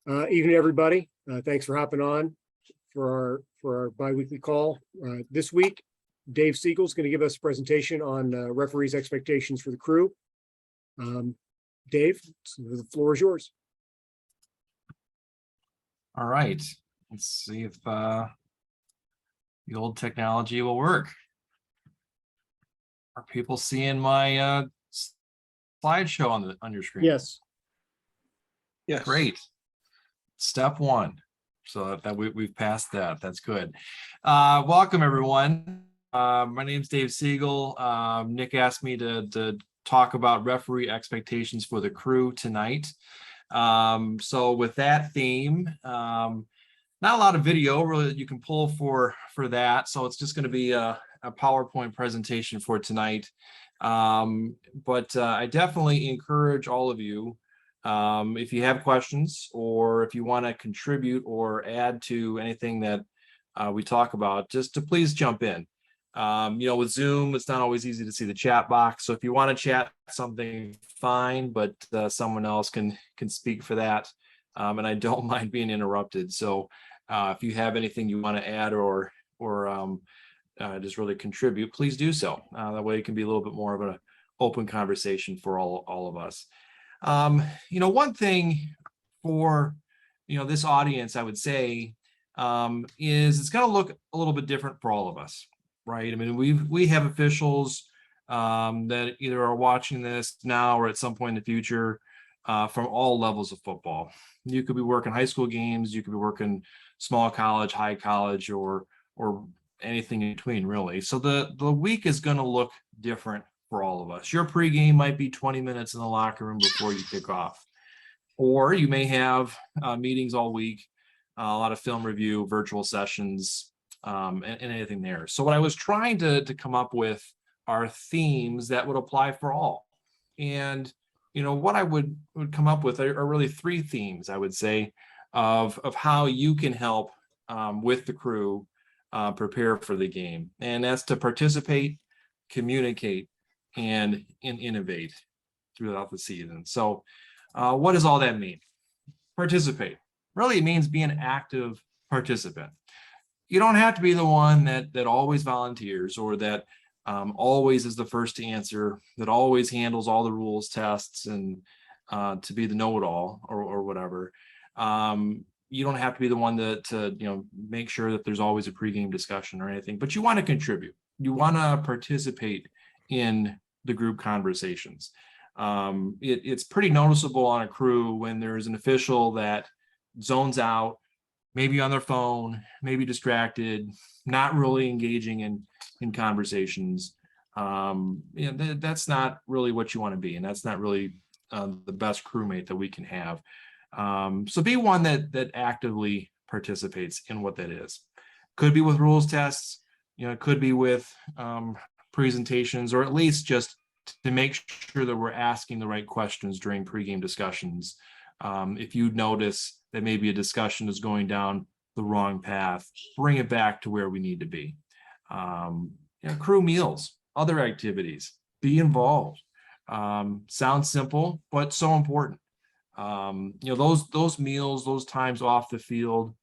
Evening, everybody. Thanks for hopping on for our biweekly call. This week, Dave Siegel is going to give us a presentation on referees' expectations for the crew. Dave, the floor is yours. All right, let's see if the old technology will work. Are people seeing my slideshow on your screen? Yes. Yes. Great. Step one. So that we've passed that. That's good. Welcome, everyone. My name's Dave Siegel. Nick asked me to talk about referee expectations for the crew tonight. So with that theme, not a lot of video really that you can pull for that. So it's just going to be a PowerPoint presentation for tonight. But I definitely encourage all of you, if you have questions or if you want to contribute or add to anything that we talk about, just to please jump in. With Zoom, it's not always easy to see the chat box. So if you want to chat something, fine, but someone else can speak for that. And I don't mind being interrupted. So if you have anything you want to add or just really contribute, please do so. That way it can be a little bit more of an open conversation for all of us. One thing for, this audience, I would say, is it's going to look a little bit different for all of us, right? I mean, we have officials that either are watching this now or at some point in the future from all levels of football. You could be working high school games, you could be working small college, high college, or anything in between, really. So the week is going to look different for all of us. Your pregame might be 20 minutes in the locker room before you kick off, or you may have meetings all week, a lot of film review, virtual sessions, and anything there. So what I was trying to come up with are themes that would apply for all. And what I would come up with are really three themes, I would say, of how you can help with the crew prepare for the game. And that's to participate, communicate, and innovate throughout the season. So what does all that mean? Participate. Really, it means be an active participant. You don't have to be the one that always volunteers or that always is the first to answer, that always handles all the rules, tests, and to be the know-it-all or whatever. You don't have to be the one to make sure that there's always a pregame discussion or anything, but you want to contribute. You want to participate in the group conversations. It's pretty noticeable on a crew when there's an official that zones out, maybe on their phone, maybe distracted, not really engaging in conversations. That's not really what you want to be, and that's not really the best crewmate that we can have. So be one that actively participates in what that is. Could be with rules tests, it could be with presentations, or at least just to make sure that we're asking the right questions during pregame discussions. If you notice that maybe a discussion is going down the wrong path, bring it back to where we need to be. Crew meals, other activities, be involved. Sounds simple, but so important. Those meals, those times off the field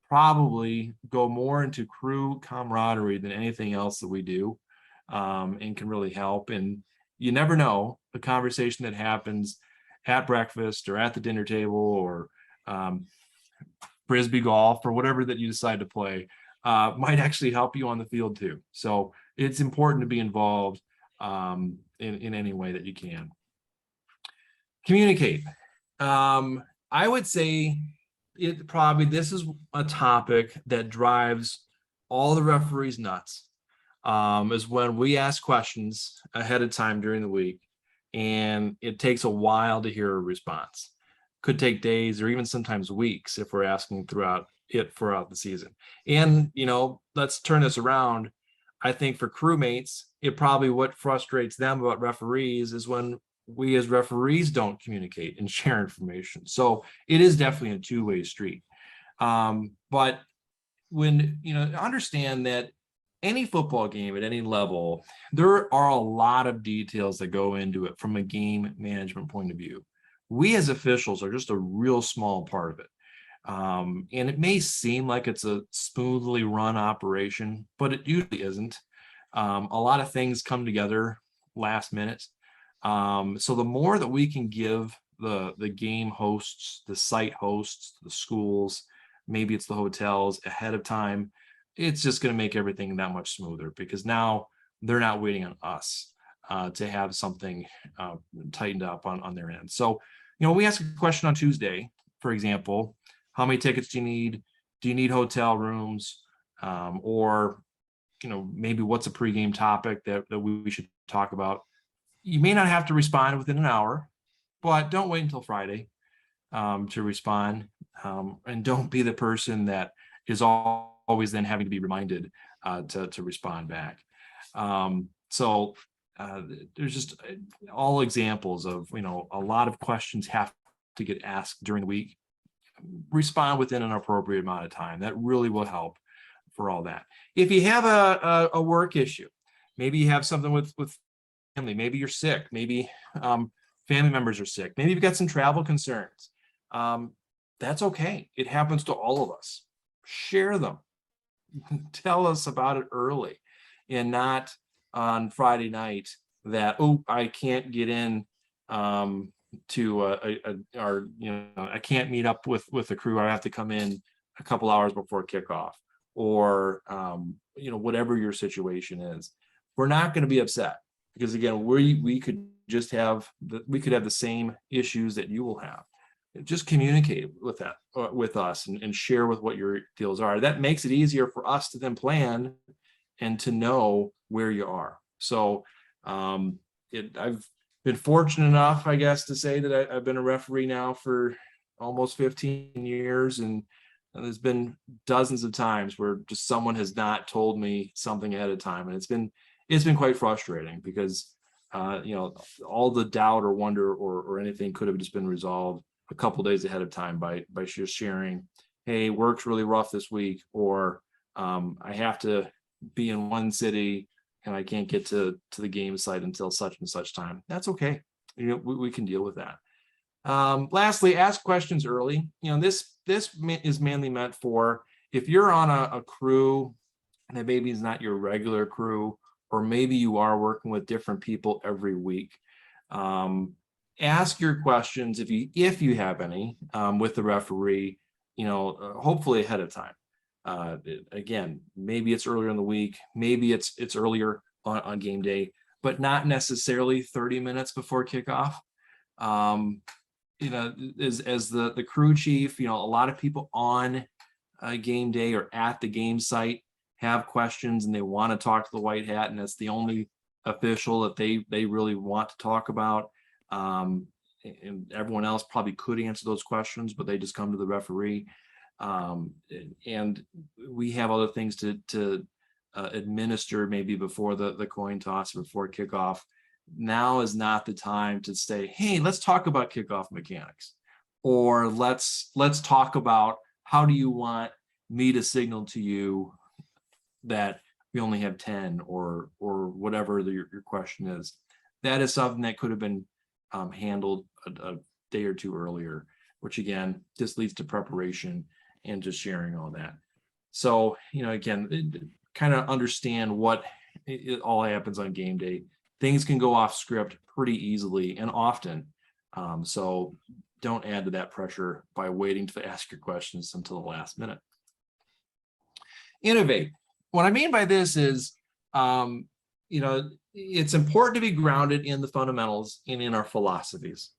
probably go more into crew camaraderie than anything else that we do, and can really help. And you never know, the conversation that happens at breakfast or at the dinner table or Frisbee golf or whatever that you decide to play might actually help you on the field too. So it's important to be involved in any way that you can. Communicate. I would say this is a topic that drives all the referees nuts, is when we ask questions ahead of time during the week and it takes a while to hear a response. Could take days or even sometimes weeks if we're asking throughout the season. And let's turn this around. I think for crewmates, it probably what frustrates them about referees is when we as referees don't communicate and share information. So it is definitely a two-way street. But when understand that any football game at any level, there are a lot of details that go into it from a game management point of view, We as officials are just a real small part of it. And it may seem like it's a smoothly run operation, but it usually isn't. A lot of things come together last minute. So the more that we can give the game hosts, the site hosts, the schools, maybe it's the hotels ahead of time, it's just going to make everything that much smoother, because now they're not waiting on us to have something tightened up on their end. So, we ask a question on Tuesday, for example, how many tickets do you need? Do you need hotel rooms? Or, maybe what's a pregame topic that we should talk about? You may not have to respond within an hour, but don't wait until Friday to respond. And don't be the person that is always then having to be reminded to respond back. So there's just all examples of, a lot of questions have to get asked during the week. Respond within an appropriate amount of time. That really will help for all that. If you have a work issue, maybe you have something with family, maybe you're sick, maybe family members are sick, maybe you've got some travel concerns. That's okay. It happens to all of us. Share them. Tell us about it early, and not on Friday night that, I can't get in to I can't meet up with the crew. I have to come in a couple hours before kickoff, or whatever your situation is. We're not going to be upset, because again, we could just have the same issues that you will have. Just communicate with that with us, and share with what your deals are. That makes it easier for us to then plan and to know where you are. So I've been fortunate enough, I guess, to say that I've been a referee now for almost 15 years, and there's been dozens of times where just someone has not told me something ahead of time, and it's been quite frustrating, because all the doubt or wonder or anything could have just been resolved a couple days ahead of time by just sharing, hey, work's really rough this week, or I have to be in one city and I can't get to the game site until such and such time. That's okay. We can deal with that. Lastly, ask questions early. This is mainly meant for if you're on a crew that maybe is not your regular crew, or maybe you are working with different people every week. Ask your questions, if you have any, with the referee, hopefully ahead of time. Again, maybe it's earlier in the week, maybe it's earlier on game day, but not necessarily 30 minutes before kickoff. As the crew chief, a lot of people on game day or at the game site have questions, and they want to talk to the white hat, and that's the only official that they really want to talk about. And everyone else probably could answer those questions, but they just come to the referee. And we have other things to administer, maybe before the coin toss, before kickoff. Now is not the time to say, hey, let's talk about kickoff mechanics, or let's talk about how do you want me to signal to you that we only have 10, or whatever your question is. That is something that could have been handled a day or two earlier, which again just leads to preparation and just sharing all that. So again, kind of understand what it all happens on game day. Things can go off script pretty easily and often, so don't add to that pressure by waiting to ask your questions until the last minute. Innovate. What I mean by this is, it's important to be grounded in the fundamentals and in our philosophies.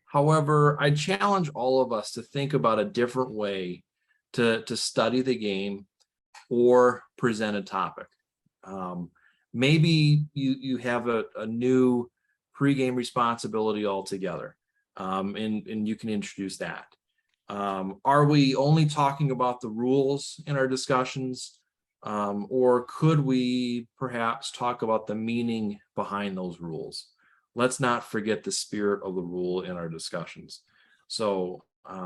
However, I challenge all of us to think about a different way to study the game or present a topic. Maybe you have a new pregame responsibility altogether, and you can introduce that. Are we only talking about the rules in our discussions? Or could we perhaps talk about the meaning behind those rules? Let's not forget the spirit of the rule in our discussions. So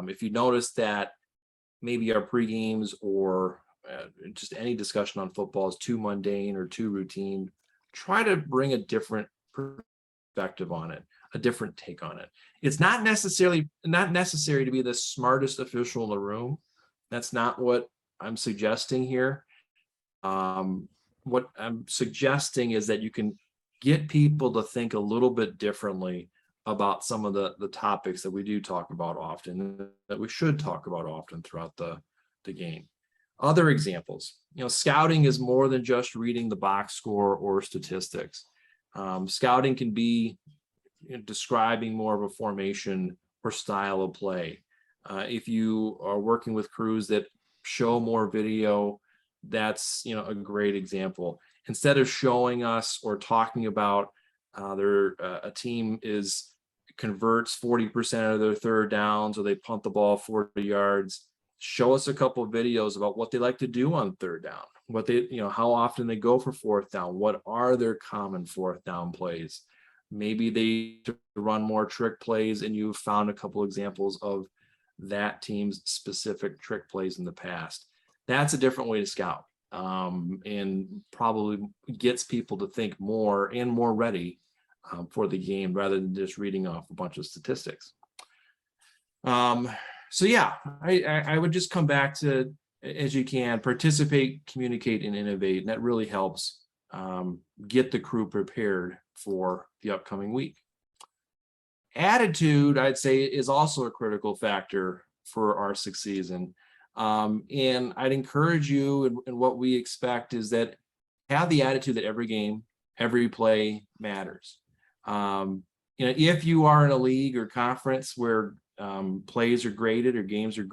if you notice that maybe our pre-games or just any discussion on football is too mundane or too routine, try to bring a different perspective on it. a different take on it. It's not necessary to be the smartest official in the room. That's not what I'm suggesting here. What I'm suggesting is that you can get people to think a little bit differently about some of the topics that we do talk about often, that we should talk about often throughout the game. Other examples, scouting is more than just reading the box score or statistics. Scouting can be describing more of a formation or style of play. If you are working with crews that show more video, that's a great example. Instead of showing us or talking about a team converts 40% of their third downs, or they punt the ball 40 yards, show us a couple of videos about what they like to do on third down, what they, how often they go for fourth down, what are their common fourth down plays. Maybe they run more trick plays, and you've found a couple examples of that team's specific trick plays in the past. That's a different way to scout, and probably gets people to think more and more ready for the game, rather than just reading off a bunch of statistics. So yeah, I would just come back to, as you can, participate, communicate, and innovate, and that really helps get the crew prepared for the upcoming week. Attitude, I'd say, is also a critical factor for our sixth season. And I'd encourage you, and what we expect is that have the attitude that every game, every play matters. If you are in a league or conference where plays are graded or games are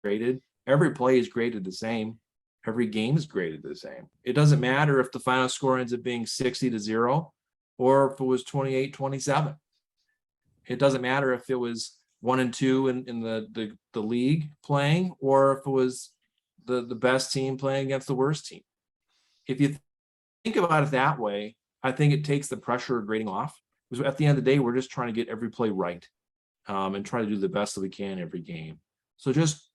graded, every play is graded the same. Every game is graded the same. It doesn't matter if the final score ends up being 60-0 or if it was 28-27. It doesn't matter if it was 1-2 in the league playing, or if it was the best team playing against the worst team. If you think about it that way, I think it takes the pressure of grading off. Because at the end of the day, we're just trying to get every play right, and try to do the best that we can every game. So just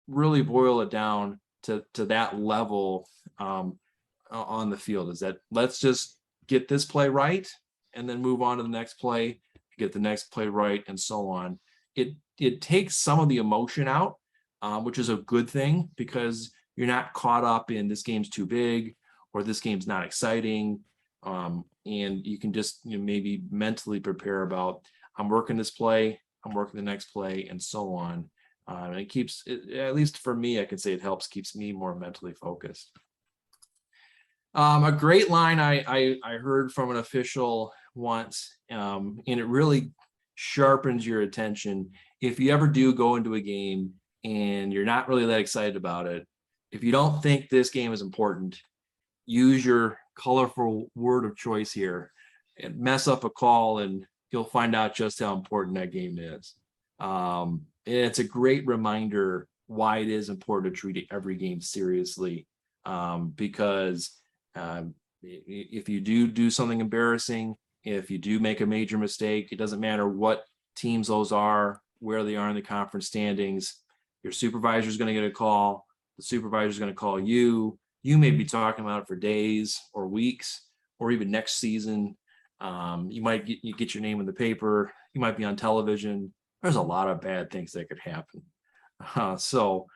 really boil it down to that level on the field, is that let's just get this play right and then move on to the next play, get the next play right, and so on. It takes some of the emotion out, which is a good thing, because you're not caught up in this game's too big or this game's not exciting. And you can just maybe mentally prepare about, I'm working this play, I'm working the next play, and so on. And it keeps, at least for me, I can say it keeps me more mentally focused. A great line I heard from an official once, and it really sharpens your attention. If you ever do go into a game and you're not really that excited about it, if you don't think this game is important, use your colorful word of choice here and mess up a call, and you'll find out just how important that game is. It's a great reminder why it is important to treat every game seriously, because if you do something embarrassing, if you do make a major mistake, it doesn't matter what teams those are, where they are in the conference standings, your supervisor is going to get a call. The supervisor is going to call you. You may be talking about it for days or weeks or even next season. You might get your name in the paper. You might be on television. There's a lot of bad things that could happen. So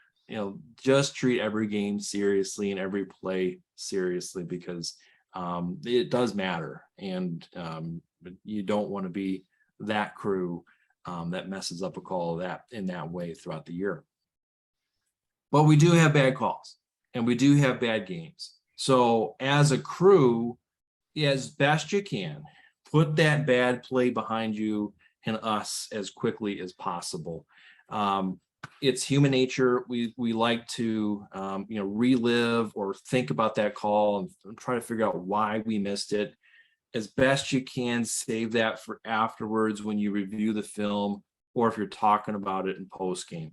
just treat every game seriously and every play seriously, because it does matter, and you don't want to be that crew that messes up a call in that way throughout the year. But we do have bad calls, and we do have bad games. So as a crew, as best you can, put that bad play behind you and us as quickly as possible. It's human nature. We like to relive or think about that call and try to figure out why we missed it. As best you can, save that for afterwards when you review the film, or if you're talking about it in post game.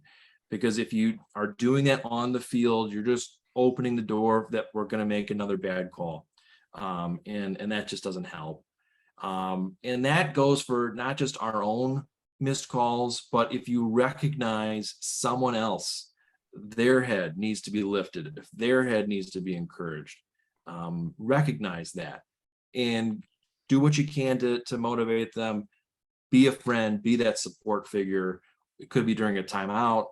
Because if you are doing that on the field, you're just opening the door that we're going to make another bad call, and that just doesn't help. And that goes for not just our own missed calls, but if you recognize someone else, their head needs to be lifted, if their head needs to be encouraged, recognize that and do what you can to motivate them. be a friend, be that support figure. It could be during a timeout.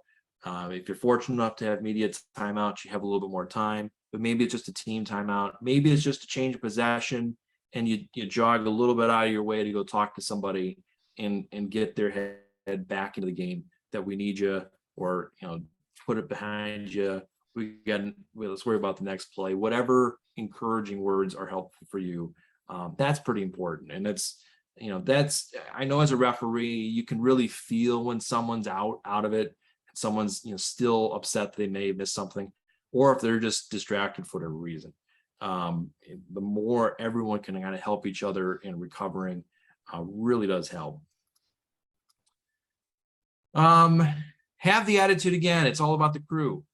If you're fortunate enough to have media timeouts, you have a little bit more time, but maybe it's just a team timeout. Maybe it's just a change of possession and you jog a little bit out of your way to go talk to somebody and get their head back into the game, that we need you, or, put it behind you. Let's worry about the next play. Whatever encouraging words are helpful for you. That's pretty important. And I know as a referee, you can really feel when someone's out of it, and someone's, still upset that they may have missed something, or if they're just distracted for whatever reason. The more everyone can kind of help each other in recovering, really does help. Have the attitude again. It's all about the crew.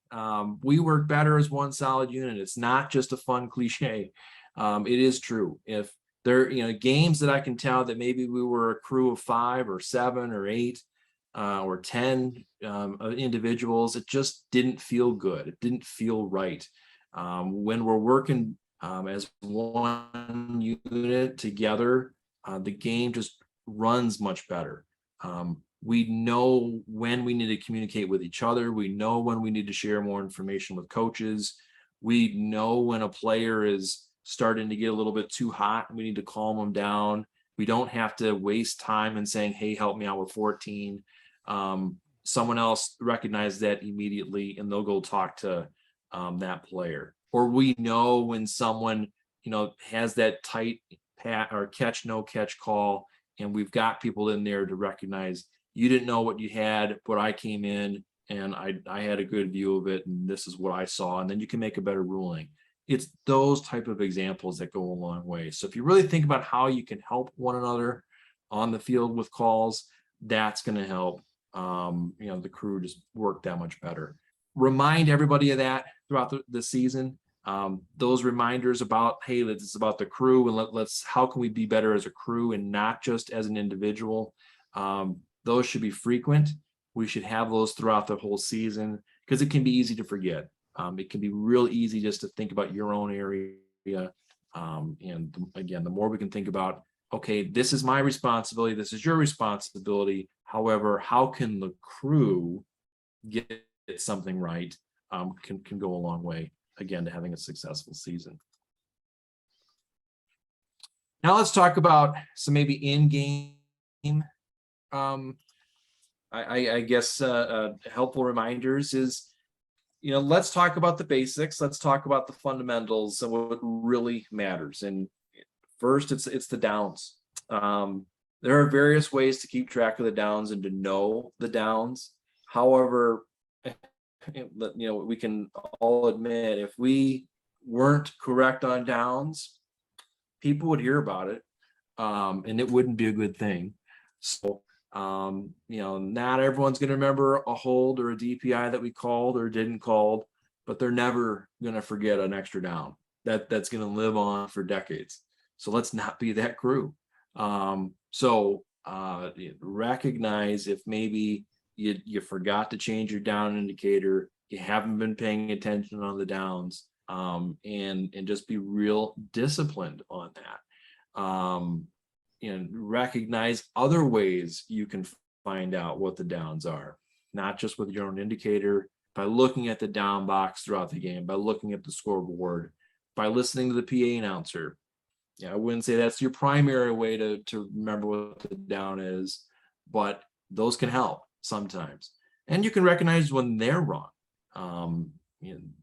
We work better as one solid unit. It's not just a fun cliche. It is true. If there, games that I can tell that maybe we were a crew of 5 or 7 or 8 or 10 individuals, it just didn't feel good. It didn't feel right. When we're working as one unit together, the game just runs much better. We know when we need to communicate with each other. We know when we need to share more information with coaches. We know when a player is starting to get a little bit too hot and we need to calm them down. We don't have to waste time in saying, hey, help me out with 14. Someone else recognizes that immediately and they'll go talk to that player. Or we know when someone, has that tight pat or no catch call, and we've got people in there to recognize, you didn't know what you had, but I came in and I had a good view of it, and this is what I saw, and then you can make a better ruling. It's those type of examples that go a long way. So if you really think about how you can help one another on the field with calls, that's going to help the crew just work that much better. Remind everybody of that throughout the season. Those reminders about, hey, this is about the crew, and how can we be better as a crew and not just as an individual. Those should be frequent. We should have those throughout the whole season, because it can be easy to forget. It can be real easy just to think about your own area. And again, the more we can think about, okay, this is my responsibility, this is your responsibility. However, how can the crew get something right, can go a long way, again, to having a successful season. Now let's talk about some maybe in-game, I guess, helpful reminders is, let's talk about the basics. Let's talk about the fundamentals and what really matters. And first, it's the downs. There are various ways to keep track of the downs and to know the downs. However, we can all admit, if we weren't correct on downs, people would hear about it, and it wouldn't be a good thing. So, not everyone's going to remember a hold or a DPI that we called or didn't call, but they're never going to forget an extra down. That's going to live on for decades. So let's not be that crew. Recognize if maybe you forgot to change your down indicator, you haven't been paying attention on the downs, and just be real disciplined on that. And recognize other ways you can find out what the downs are, not just with your own indicator, by looking at the down box throughout the game, by looking at the scoreboard, by listening to the PA announcer. I wouldn't say that's your primary way to remember what the down is, but those can help sometimes. And you can recognize when they're wrong.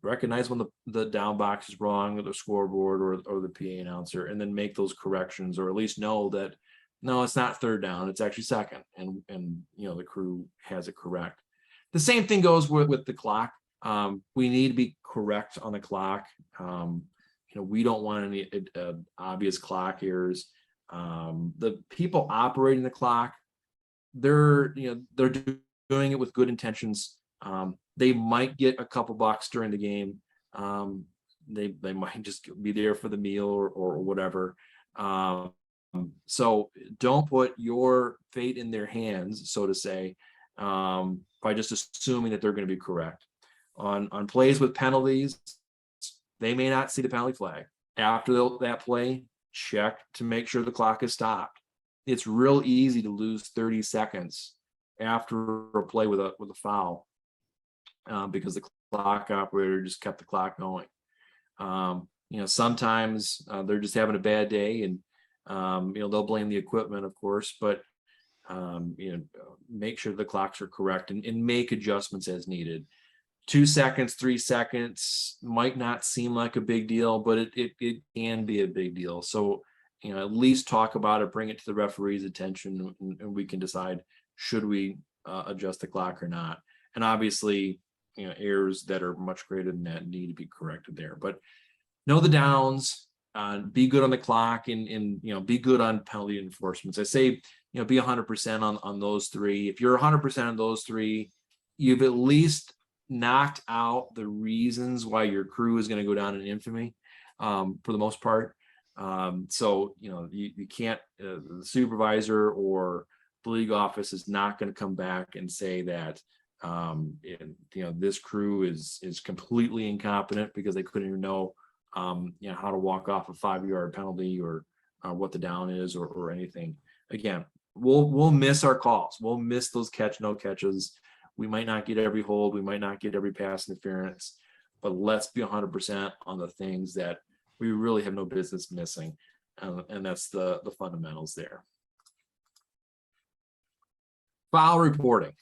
Recognize when the down box is wrong, or the scoreboard or the PA announcer, and then make those corrections, or at least know that, no, it's not third down, it's actually second, and the crew has it correct. The same thing goes with the clock. We need to be correct on the clock. We don't want any obvious clock errors. The people operating the clock, they're doing it with good intentions. They might get a couple bucks during the game. They might just be there for the meal or whatever. So don't put your fate in their hands, so to say, by just assuming that they're going to be correct. On plays with penalties, they may not see the penalty flag. After that play, check to make sure the clock is stopped. it's real easy to lose 30 seconds after a play with a foul, because the clock operator just kept the clock going. Sometimes they're just having a bad day, and they'll blame the equipment, of course, but make sure the clocks are correct, and make adjustments as needed. 2 seconds, 3 seconds might not seem like a big deal, but it can be a big deal. So, at least talk about it, bring it to the referee's attention, and we can decide, should we adjust the clock or not. And obviously, errors that are much greater than that need to be corrected there. But know the downs, be good on the clock, and be good on penalty enforcements. I say, be 100% on those three. If you're 100% on those three, you've at least knocked out the reasons why your crew is going to go down in infamy, for the most part. So you can't, the supervisor or the league office is not going to come back and say that this crew is completely incompetent because they couldn't even know how to walk off a 5-yard penalty, or what the down is, or anything. Again, we'll miss our calls. We'll miss those no catches. We might not get every hold. We might not get every pass interference, but let's be 100% on the things that we really have no business missing. And that's the fundamentals there. Foul reporting.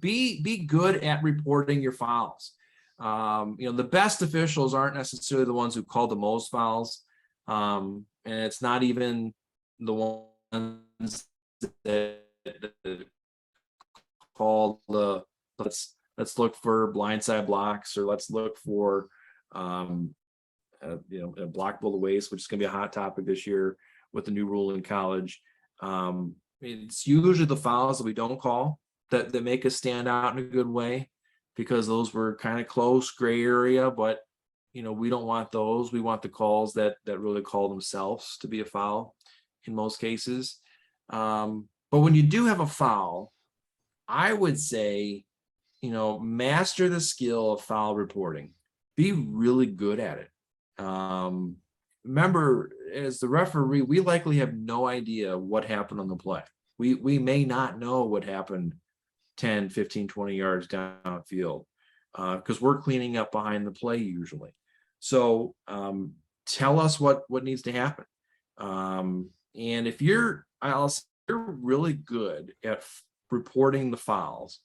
Be good at reporting your fouls. The best officials aren't necessarily the ones who call the most fouls. And it's not even the ones that call let's look for blindside blocks, or let's look for a block below the waist, which is going to be a hot topic this year with the new rule in college. It's usually the fouls that we don't call that make us stand out in a good way, because those were kind of close, gray area, but we don't want those. We want the calls that really call themselves to be a foul in most cases. But when you do have a foul, I would say, master the skill of foul reporting. Be really good at it. Remember, as the referee, we likely have no idea what happened on the play. We may not know what happened 10, 15, 20 yards downfield, because we're cleaning up behind the play usually. So tell us what needs to happen. And if you're really good at reporting the fouls,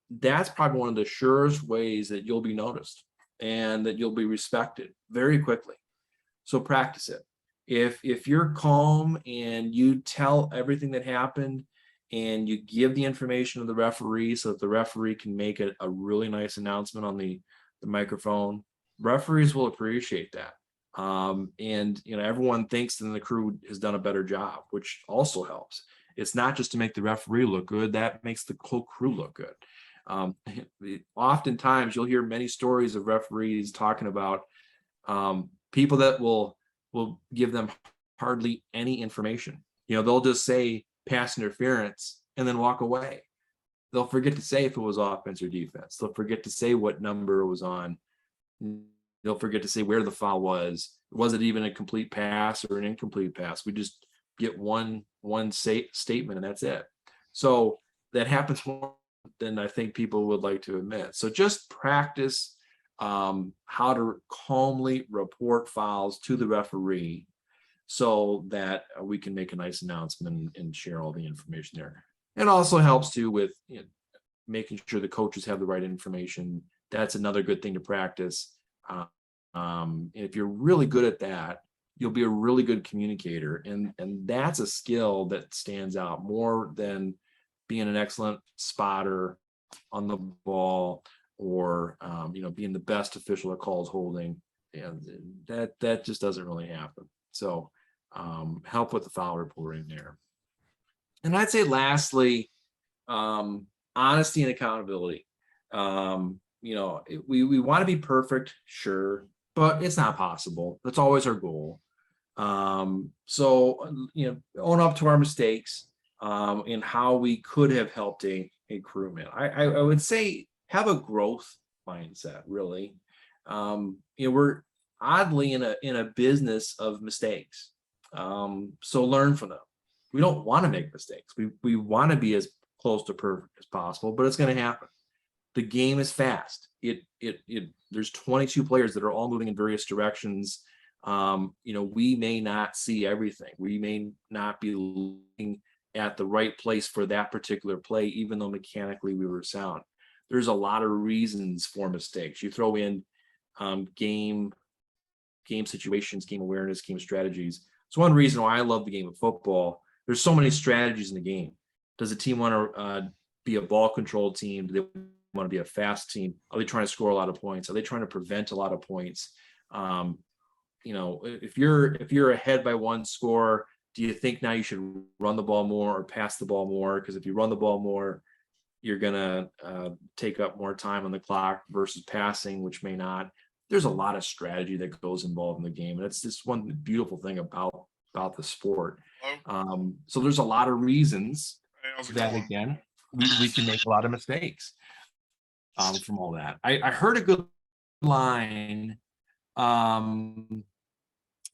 that's probably one of the surest ways that you'll be noticed and that you'll be respected very quickly. So practice it. If you're calm and you tell everything that happened, and you give the information to the referee so that the referee can make a really nice announcement on the microphone, referees will appreciate that. And everyone thinks that the crew has done a better job, which also helps. It's not just to make the referee look good, that makes the whole crew look good. Oftentimes you'll hear many stories of referees talking about people that will give them hardly any information. They'll just say pass interference and then walk away. They'll forget to say if it was offense or defense. They'll forget to say what number it was on. They'll forget to say where the foul was. Was it even a complete pass or an incomplete pass? We just get one statement and that's it. So that happens more than I think people would like to admit. So just practice how to calmly report fouls to the referee, so that we can make a nice announcement and share all the information there. It also helps too with making sure the coaches have the right information. That's another good thing to practice. If you're really good at that, you'll be a really good communicator, and that's a skill that stands out more than being an excellent spotter on the ball, or being the best official that calls holding. And that just doesn't really happen. So help with the foul reporting there. And I'd say lastly, honesty and accountability. We want to be perfect, sure, but it's not possible. That's always our goal. So own up to our mistakes, and how we could have helped a crewman. I would say have a growth mindset, really. We're oddly in a business of mistakes. So learn from them. We don't want to make mistakes. We want to be as close to perfect as possible, but it's going to happen. The game is fast. There's 22 players that are all moving in various directions. We may not see everything. We may not be looking at the right place for that particular play, even though mechanically we were sound. There's a lot of reasons for mistakes. You throw in game situations, game awareness, game strategies. It's one reason why I love the game of football. There's so many strategies in the game. Does a team want to be a ball control team? Do they want to be a fast team? Are they trying to score a lot of points? Are they trying to prevent a lot of points? If you're ahead by one score, do you think now you should run the ball more or pass the ball more? Because if you run the ball more, you're gonna take up more time on the clock versus passing, which may not. There's a lot of strategy that goes involved in the game, and it's just one beautiful thing about the sport. So there's a lot of reasons that again we can make a lot of mistakes from all that. I heard a good line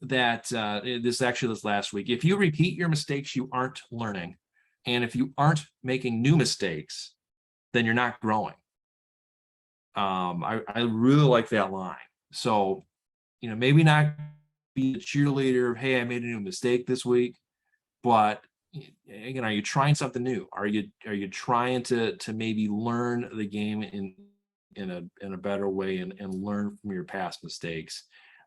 that this last week. If you repeat your mistakes, you aren't learning, and if you aren't making new mistakes, then you're not growing. I really like that line. So, maybe not be a cheerleader of, hey, I made a new mistake this week, but again, are you trying something new? Are you trying to maybe learn the game in a better way and learn from your past mistakes?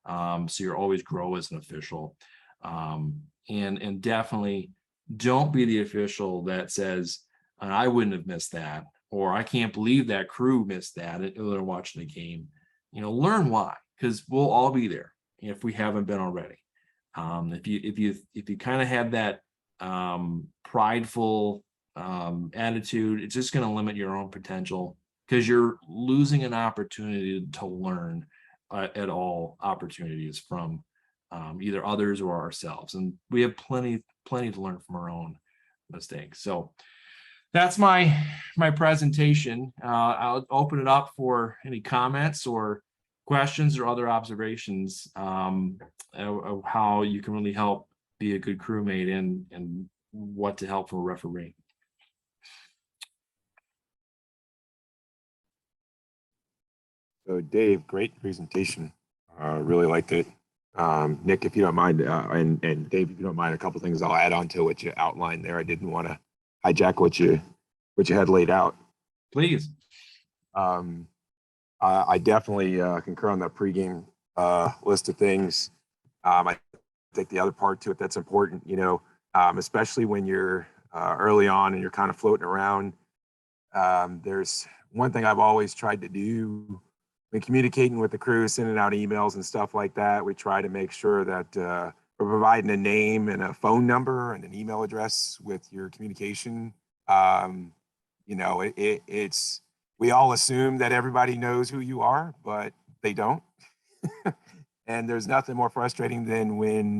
So you're always grow as an official. And definitely don't be the official that says, I wouldn't have missed that, or I can't believe that crew missed that. They're watching the game. Learn why, because we'll all be there if we haven't been already. If you kind of have that prideful attitude, it's just going to limit your own potential, because you're losing an opportunity to learn at all opportunities from either others or ourselves, and we have plenty to learn from our own mistakes. So that's my presentation. I'll open it up for any comments or questions or other observations of how you can really help be a good crewmate and what to help from a referee. So Dave, great presentation. Really liked it. Nick, if you don't mind, and Dave, if you don't mind, a couple things I'll add on to what you outlined there. I didn't want to hijack what you had laid out. Please. I definitely concur on the pregame list of things. I think the other part to it that's important, especially when you're early on and you're kind of floating around. There's one thing I've always tried to do when communicating with the crew, sending out emails and stuff like that. We try to make sure that we're providing a name and a phone number and an email address with your communication. It's we all assume that everybody knows who you are, but they don't. And there's nothing more frustrating than when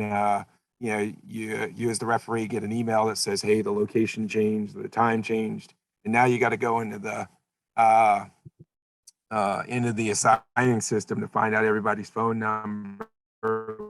you as the referee get an email that says, hey, the location changed, the time changed, and now you got to go into the assigning system to find out everybody's phone number,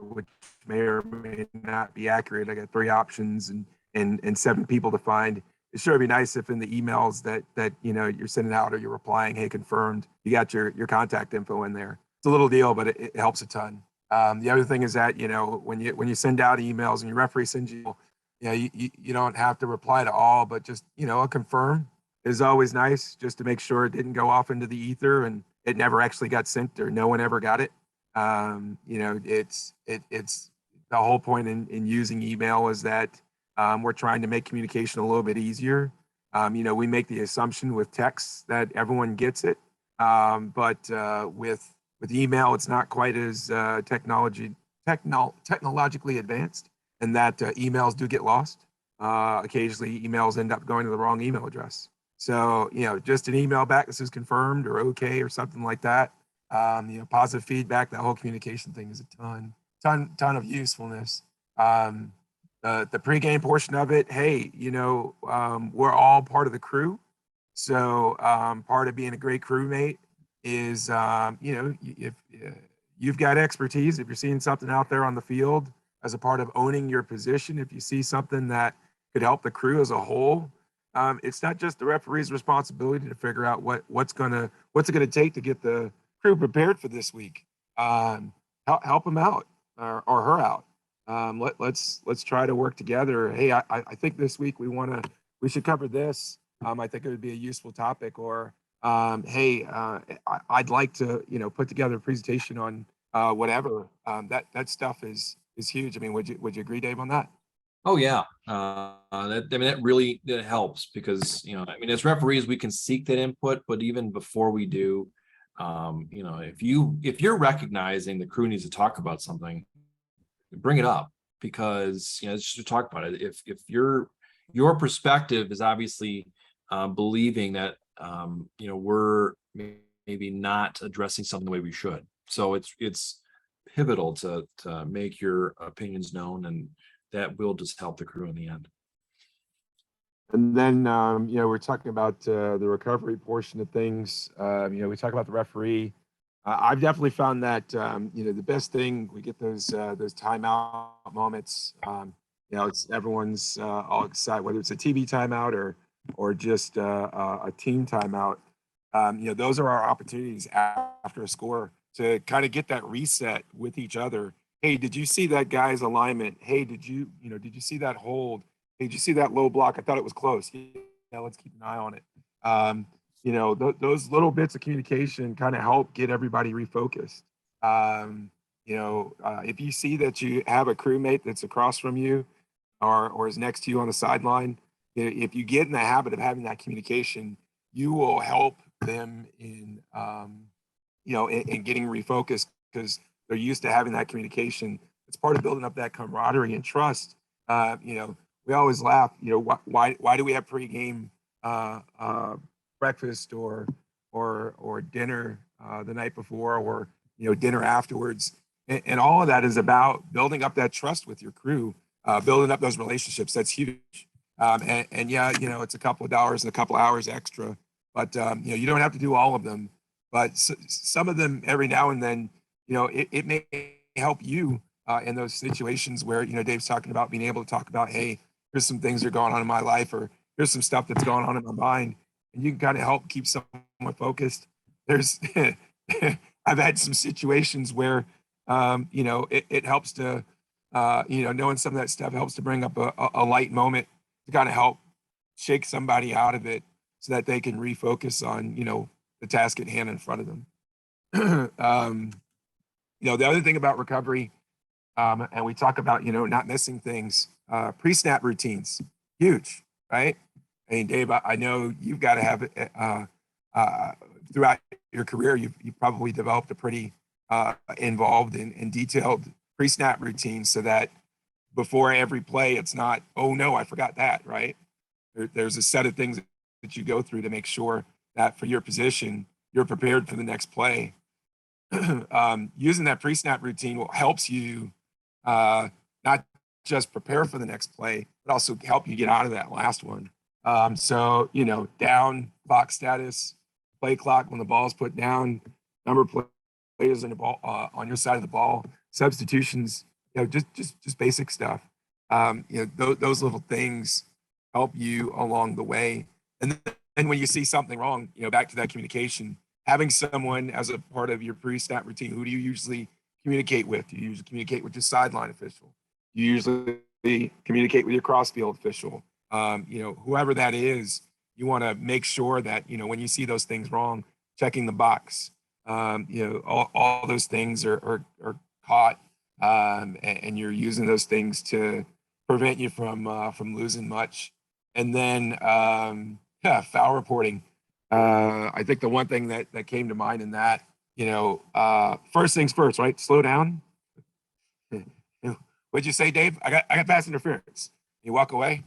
which may or may not be accurate. I got 3 options and 7 people to find. It sure would be nice if in the emails that you're sending out or you're replying, hey, confirmed, you got your contact info in there. It's a little deal, but it helps a ton. The other thing is that when you send out emails and your referee sends you, you don't have to reply to all, but just a confirm is always nice, just to make sure it didn't go off into the ether and it never actually got sent or no one ever got it. It's the whole point in using email is that we're trying to make communication a little bit easier. We make the assumption with text that everyone gets it, but with email, it's not quite as technologically advanced, and that emails do get lost. Occasionally, emails end up going to the wrong email address. So, just an email back that says confirmed or okay or something like that. Positive feedback. That whole communication thing is a ton of usefulness. The pregame portion of it, hey, we're all part of the crew. So part of being a great crewmate is, if you've got expertise, if you're seeing something out there on the field as a part of owning your position. If you see something that could help the crew as a whole, it's not just the referee's responsibility to figure out what's it gonna take to get the crew prepared for this week. Help them out or her out. Let's try to work together. Hey, I think this week we should cover this. I think it would be a useful topic. Or hey, I'd like to put together a presentation on whatever. That stuff is huge. I mean, would you agree, Dave, on that? Oh yeah, that really helps because I mean, as referees, we can seek that input, but even before we do, if you're recognizing the crew needs to talk about something, bring it up because it's just to talk about it. If your perspective is obviously believing that we're maybe not addressing something the way we should, so it's pivotal to make your opinions known, and that will just help the crew in the end. And then, we're talking about the recovery portion of things. We talk about the referee. I've definitely found that, the best thing, we get those timeout moments. It's everyone's all excited, whether it's a TV timeout or just a team timeout. Those are our opportunities after a score to kind of get that reset with each other. Hey, did you see that guy's alignment? Hey, did you see that hold? Hey, did you see that low block? I thought it was close. Yeah, let's keep an eye on it. Those little bits of communication kind of help get everybody refocused. If you see that you have a crewmate that's across from you or is next to you on the sideline, if you get in the habit of having that communication, you will help them in getting refocused because they're used to having that communication. It's part of building up that camaraderie and trust. We always laugh, why do we have pregame breakfast or dinner the night before or dinner afterwards, and all of that is about building up that trust with your crew, building up those relationships. That's huge. It's a couple of dollars and a couple of hours extra, but you don't have to do all of them, but some of them every now and then, it may help you in those situations where Dave's talking about being able to talk about, hey, here's some things that are going on in my life, or here's some stuff that's going on in my mind, and you can kind of help keep someone focused. There's I've had some situations where it helps to knowing some of that stuff helps to bring up a light moment to kind of help shake somebody out of it so that they can refocus on the task at hand in front of them. The other thing about recovery, and we talk about not missing things, pre-snap routines, huge, right? I mean, Dave, I know you've got to have it throughout your career. You've probably developed a pretty involved and detailed pre-snap routine so that before every play, it's not, oh no, I forgot that, right? There's a set of things that you go through to make sure that for your position, you're prepared for the next play. Using that pre-snap routine helps you not just prepare for the next play, but also help you get out of that last one. Down clock status, play clock when the ball is put down, number of players on the ball on your side of the ball, substitutions, just basic stuff. Those little things help you along the way. And then when you see something wrong, back to that communication, having someone as a part of your pre-snap routine. Who do you usually communicate with? Do you usually communicate with your sideline official? Do you usually communicate with your cross-field official? Whoever that is, you want to make sure that, when you see those things wrong, checking the box, all those things are caught, and you're using those things to prevent you from losing much. And then, foul reporting. I think the one thing that came to mind in that, first things first, right? Slow down. What'd you say, Dave? I got pass interference. You walk away.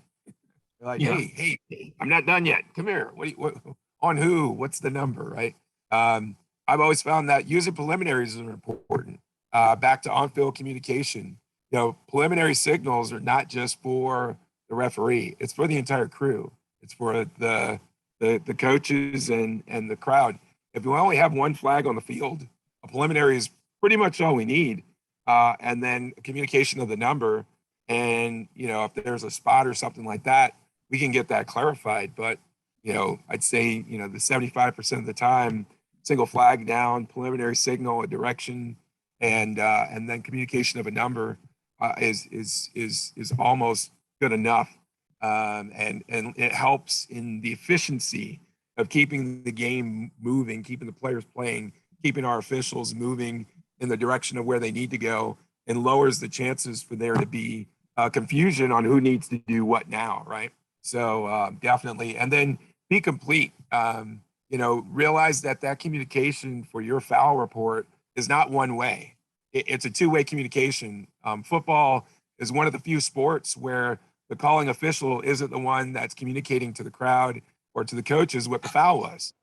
You're like, Yeah. hey, I'm not done yet. Come here. What on who? What's the number, right? I've always found that user preliminaries are important. Back to on-field communication. Preliminary signals are not just for the referee. It's for the entire crew. It's for the coaches and the crowd. If we only have one flag on the field, a preliminary is pretty much all we need. and then communication of the number. And, if there's a spot or something like that, we can get that clarified. But, I'd say, the 75% of the time, single flag down, preliminary signal, a direction, and then communication of a number is almost good enough. And it helps in the efficiency of keeping the game moving, keeping the players playing, keeping our officials moving in the direction of where they need to go, and lowers the chances for there to be confusion on who needs to do what now, right? So definitely, and then be complete. Realize that communication for your foul report is not one way. It's a two-way communication. Football is one of the few sports where the calling official isn't the one that's communicating to the crowd or to the coaches what the foul was,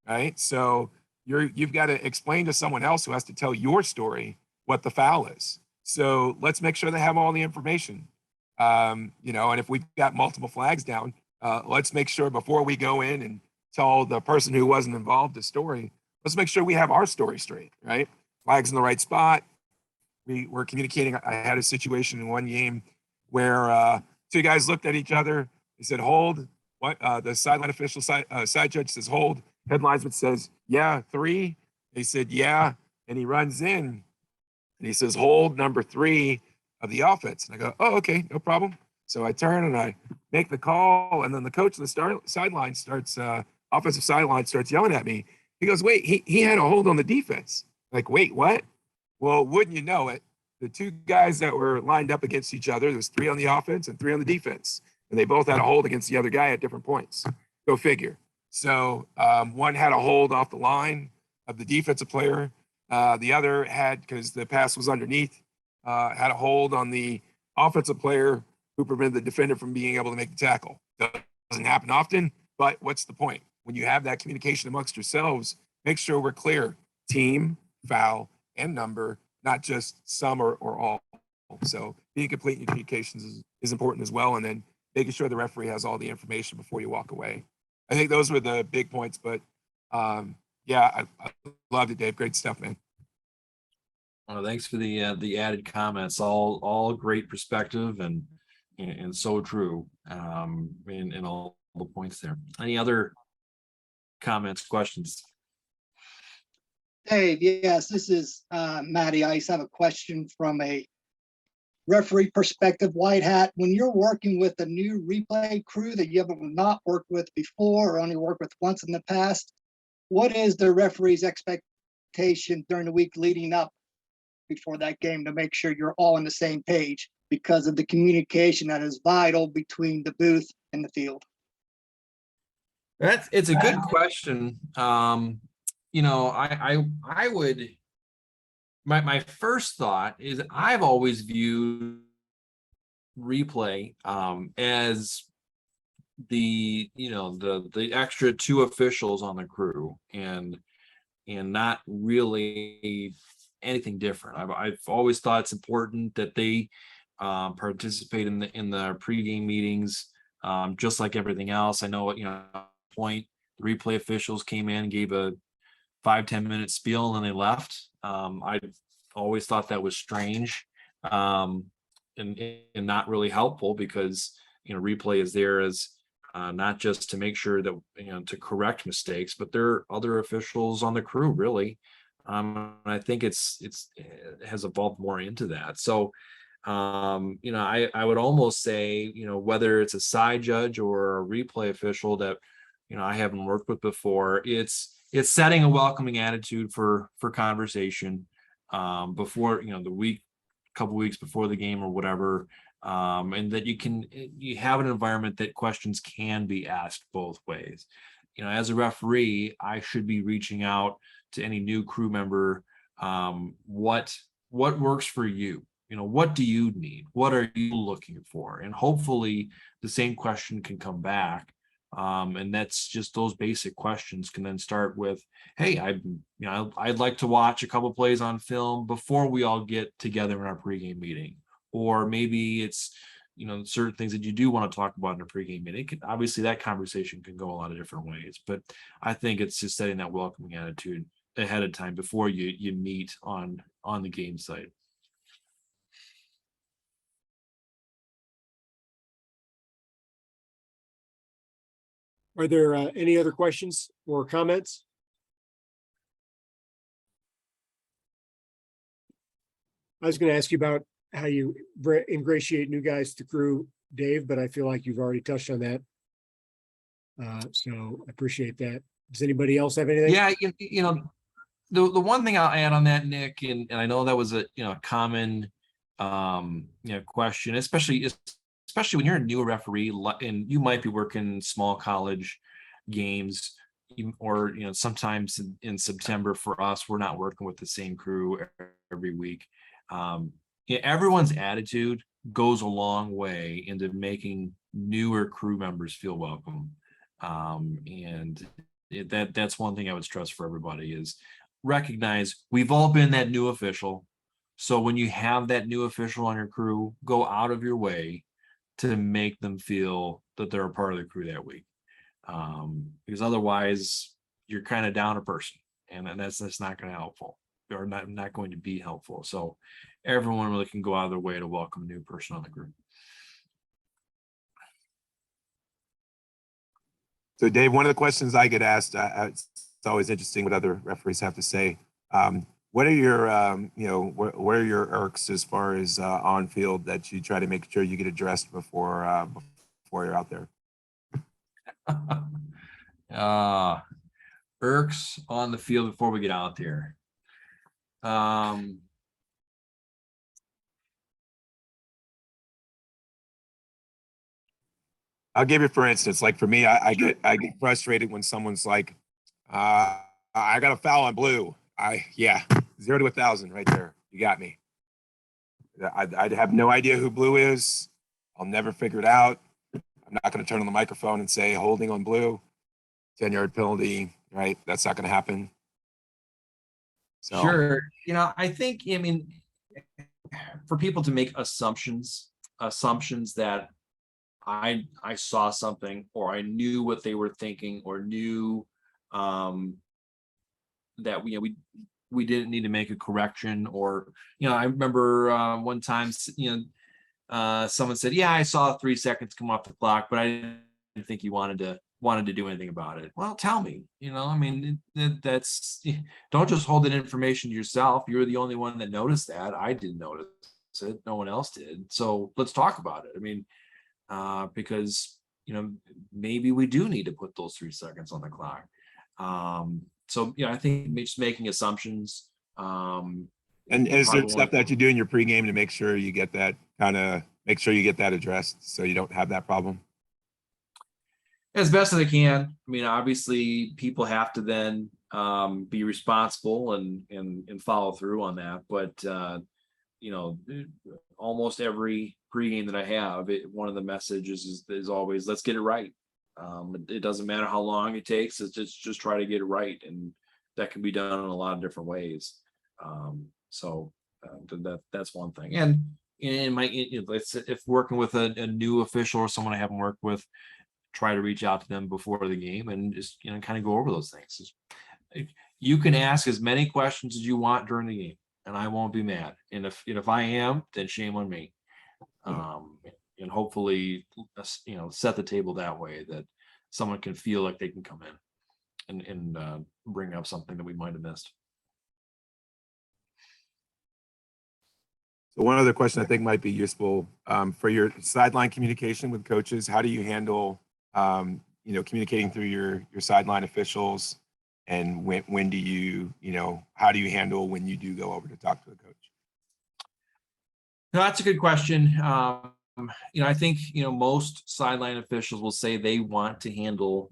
right? So you've got to explain to someone else who has to tell your story what the foul is. So let's make sure they have all the information. And if we've got multiple flags down, let's make sure before we go in and tell the person who wasn't involved the story, let's make sure we have our story straight, right? Flags in the right spot. We're communicating. I had a situation in one game where two guys looked at each other. They said, hold. What? The sideline official, side judge says, hold. Head linesman says, yeah, 3. They said, yeah. And he runs in and he says, hold number 3 of the offense. And I go, oh, okay, no problem. So I turn and I make the call. And then the coach of the sideline starts, offensive sideline starts yelling at me. He goes, wait, he had a hold on the defense. Like, wait, what? Well, wouldn't you know it? The two guys that were lined up against each other, there was 3 on the offense and 3 on the defense. And they both had a hold against the other guy at different points. Go figure. So one had a hold off the line of the defensive player. The other had, because the pass was underneath, had a hold on the offensive player who prevented the defender from being able to make the tackle. Doesn't happen often, but what's the point? When you have that communication amongst yourselves, make sure we're clear. Team, foul, and number, not just some or all. So being complete in your communications is important as well. And then making sure the referee has all the information before you walk away. I think those were the big points, but yeah, I loved it, Dave. Great stuff, man. Well, thanks for the added comments. All great perspective and so true in all the points there. Any other comments, questions? Dave, yes, this is Matty Ice. I have a question from a referee perspective, white hat. When you're working with a new replay crew that you have not worked with before or only worked with once in the past, what is the referee's expectation during the week leading up before that game to make sure you're all on the same page because of the communication that is vital between the booth and the field? It's a good question. I would, my first thought is I've always viewed replay as the extra 2 officials on the crew and not really anything different. I've always thought it's important that they participate in the pregame meetings just like everything else. I know point the replay officials came in and gave a 5-10 minute spiel and then they left. I always thought that was strange and not really helpful because replay is there as not just to make sure that to correct mistakes, but there are other officials on the crew really. I think it has evolved more into that. So I would almost say whether it's a side judge or a replay official that I haven't worked with before, it's setting a welcoming attitude for conversation before the couple weeks before the game or whatever, and that you have an environment that questions can be asked both ways. As a referee, I should be reaching out to any new crew member. What works for you? What do you need? What are you looking for? And hopefully the same question can come back. And that's just those basic questions can then start with, hey, I'd like to watch a couple plays on film before we all get together in our pregame meeting. Or maybe it's, certain things that you do want to talk about in a pregame meeting. Obviously that conversation can go a lot of different ways, but I think it's just setting that welcoming attitude ahead of time before you meet on the game site. Are there any other questions or comments? I was going to ask you about how you ingratiate new guys to crew, Dave, but I feel like you've already touched on that. So I appreciate that. Does anybody else have anything? Yeah, you know, the one thing I'll add on that, Nick, and I know that was a common question, especially when you're a new referee and you might be working small college games, or sometimes in September for us, we're not working with the same crew every week. Everyone's attitude goes a long way into making newer crew members feel welcome. And that's one thing I would stress for everybody is recognize we've all been that new official. So when you have that new official on your crew, go out of your way to make them feel that they're a part of the crew that week. Because otherwise you're kind of down a person, and that's not going to helpful, or not going to be helpful. So everyone really can go out of their way to welcome a new person on the group. So Dave, one of the questions I get asked, it's always interesting what other referees have to say. What are your, what are your irks as far as on field that you try to make sure you get addressed before you're out there? Irks on the field before we get out there. I'll give you, for instance, like for me, I get frustrated when someone's like, I got a foul on blue. 0 to 1,000 right there. You got me. I have no idea who blue is. I'll never figure it out. I'm not going to turn on the microphone and say holding on blue, 10-yard penalty, right? That's not going to happen. So. Sure. I think, for people to make assumptions that I saw something, or I knew what they were thinking, or knew that we didn't need to make a correction, or I remember one time someone said, yeah, I saw 3 seconds come off the clock, but I didn't think you wanted to do anything about it. Well, tell me. That's, don't just hold that information to yourself. You're the only one that noticed that. I didn't notice it, no one else did. So let's talk about it. Because maybe we do need to put those 3 seconds on the clock. So I think just making assumptions. And is there stuff that you do in your pregame to make sure you get that addressed so you don't have that problem? As best as I can. Obviously people have to then be responsible and follow through on that. But almost every pregame that I have, one of the messages is always, let's get it right. It doesn't matter how long it takes. It's just try to get it right, and that can be done in a lot of different ways. So that's one thing. And if working with a new official or someone I haven't worked with, try to reach out to them before the game and just kind of go over those things. You can ask as many questions as you want during the game, and I won't be mad. And if I am, then shame on me. And hopefully, set the table that way that someone can feel like they can come in and bring up something that we might have missed. So one other question I think might be useful for your sideline communication with coaches. How do you handle, communicating through your sideline officials, and when do you, how do you handle when you do go over to talk to a coach? No, that's a good question. I think, most sideline officials will say they want to handle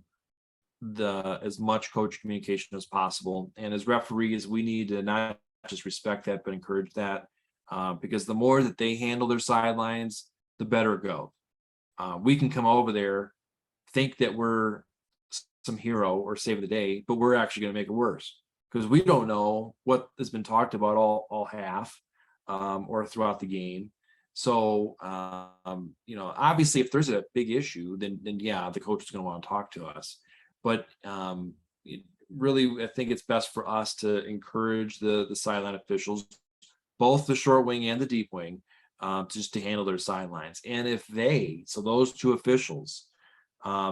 as much coach communication as possible. And as referees, we need to not just respect that, but encourage that, because the more that they handle their sidelines, the better it goes. We can come over there, think that we're some hero or save the day, but we're actually going to make it worse because we don't know what has been talked about all half or throughout the game. So, obviously if there's a big issue, then yeah, the coach is going to want to talk to us. But really, I think it's best for us to encourage the sideline officials, both the short wing and the deep wing, just to handle their sidelines. And if those two officials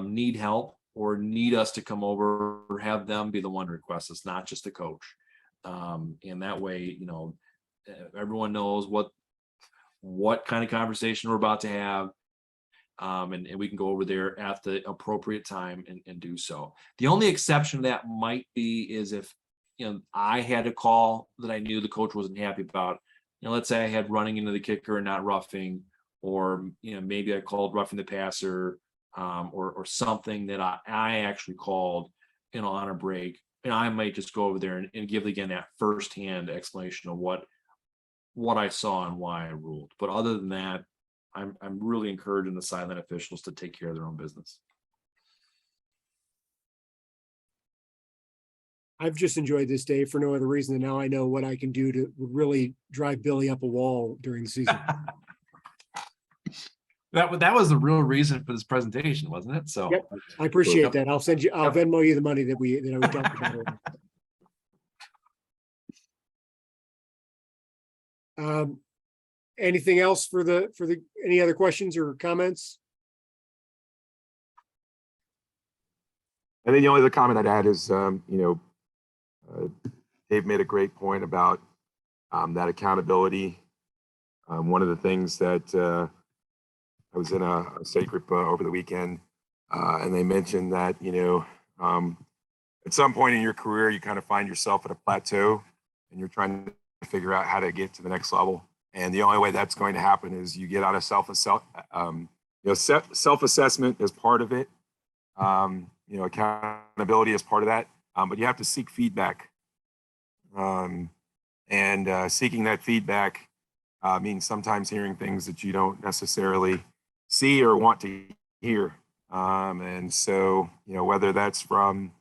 need help or need us to come over, or have them be the one to request us, not just the coach. And that way, everyone knows what kind of conversation we're about to have. And we can go over there at the appropriate time and do so. The only exception to that might be is if, I had a call that I knew the coach wasn't happy about. Let's say I had running into the kicker and not roughing, or, maybe I called roughing the passer, or something that I actually called, on a break. And I might just go over there and give again that firsthand explanation of what I saw and why I ruled. But other than that, I'm really encouraging the sideline officials to take care of their own business. I've just enjoyed this day for no other reason than now I know what I can do to really drive Billy up a wall during the season. That was the real reason for this presentation, wasn't it? So Yep. I appreciate that. I'll Venmo you the money that we talked about. Anything else for any other questions or comments? I think the only other comment I'd add is, Dave made a great point about that accountability. One of the things that I was in a state group over the weekend, and they mentioned that, at some point in your career, you kind of find yourself at a plateau and you're trying to figure out how to get to the next level. And the only way that's going to happen is you get out of self-assessment is part of it. Accountability is part of that, but you have to seek feedback. Seeking that feedback means sometimes hearing things that you don't necessarily see or want to hear. And so, whether that's from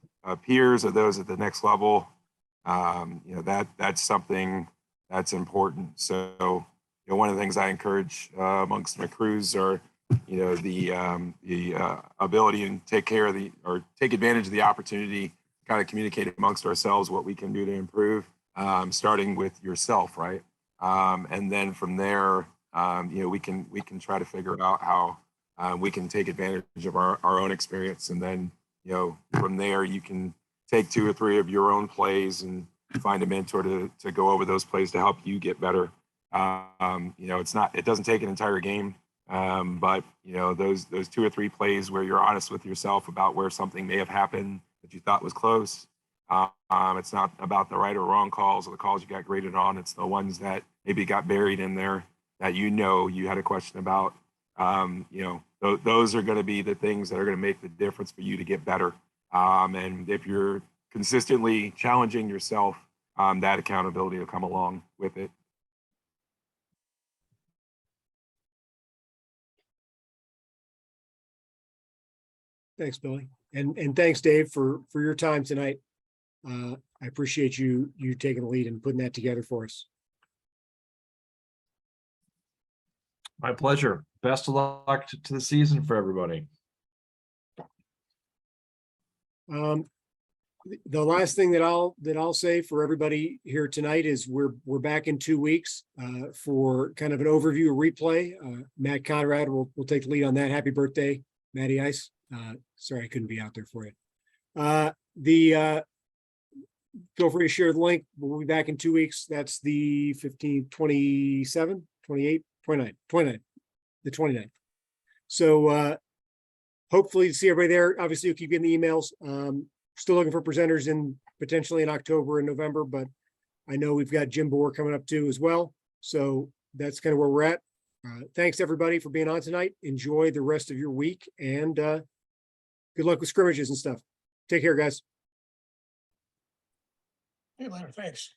peers or those at the next level, that's something that's important. So, one of the things I encourage amongst my crews are, the ability and take advantage of the opportunity to kind of communicate amongst ourselves what we can do to improve, starting with yourself, right? And then from there, we can try to figure out how we can take advantage of our own experience. And then, from there, you can take 2 or 3 of your own plays and find a mentor to go over those plays to help you get better. It doesn't take an entire game, but those 2 or 3 plays where you're honest with yourself about where something may have happened that you thought was close. It's not about the right or wrong calls or the calls you got graded on. It's the ones that maybe got buried in there that you had a question about. Those are going to be the things that are going to make the difference for you to get better. And if you're consistently challenging yourself, that accountability will come along with it. Thanks, Billy. And thanks, Dave, for your time tonight. I appreciate you taking the lead and putting that together for us. My pleasure. Best of luck to the season for everybody. The last thing that I'll say for everybody here tonight is we're back in 2 weeks for kind of an overview replay. Matt Conrad will take the lead on that. Happy birthday, Matty Ice. Sorry I couldn't be out there for you. Feel free to share the link. We'll be back in 2 weeks. That's the 15th, 27, 28, 29, the 29th. So hopefully to see everybody there. Obviously, you'll keep getting the emails. Still looking for presenters potentially in October and November, but I know we've got Jim Bohr coming up too as well. So that's kind of where we're at. Thanks everybody for being on tonight. Enjoy the rest of your week and good luck with scrimmages and stuff. Take care, guys. Hey, Leonard, thanks.